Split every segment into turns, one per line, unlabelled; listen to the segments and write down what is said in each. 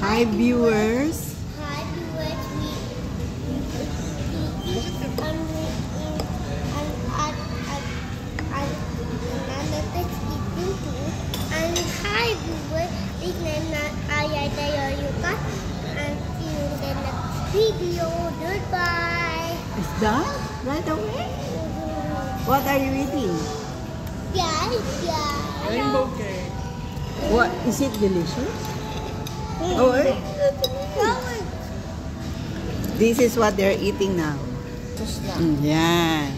Hi viewers.
Hi viewers. We and hi viewers. This name Ayah Dayoyuka and see you in the next video. Goodbye.
It's done right away. What are you eating?
Yeah.
Rainbow cake.
What is it delicious? Oh, this is what they're eating now. Yeah.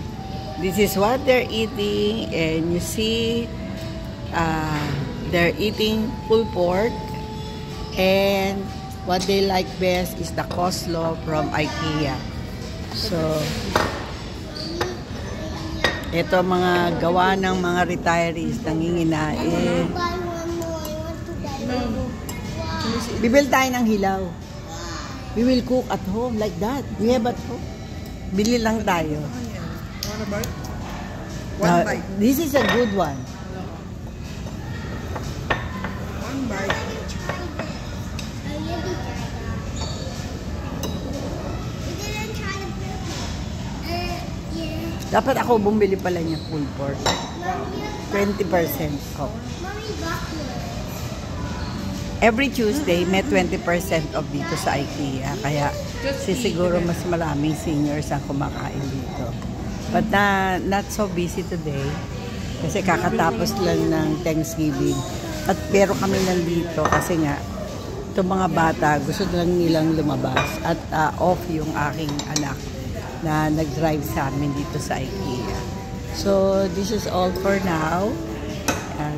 This is what they're eating, and you see, they're eating pulled pork, and what they like best is the coleslaw from IKEA. So, ito mga gawa ng mga retirees, nanginginain. Bibil tayo ng hilaw. We will cook at home like that. We have at home. Bili lang tayo.
Want a bite? One bite.
This is a good one.
One bite.
Dapat ako bumili pala niya pulled pork. 20% off. Every Tuesday, may 20% off dito sa IKEA. Kaya siguro mas maraming seniors ang kumakain dito. But not so busy today. Kasi kakatapos lang ng Thanksgiving. Pero kami nandito kasi nga, itong mga bata, gusto lang nilang lumabas. At off yung aking anak na nag-drive sa amin dito sa IKEA. So, this is all for now.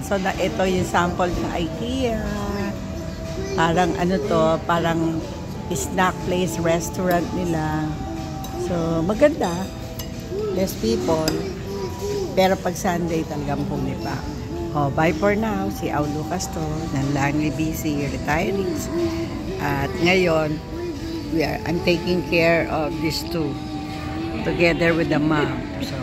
So, ito yung sample ng IKEA. Parang ano to, parang snack place, restaurant nila. So, maganda. Less people. Pero pag Sunday talagang pumipa. Oh, bye for now. Si Au Lucas to, ng Langley BC Retirees. At ngayon, I'm taking care of these two together with the mom. So,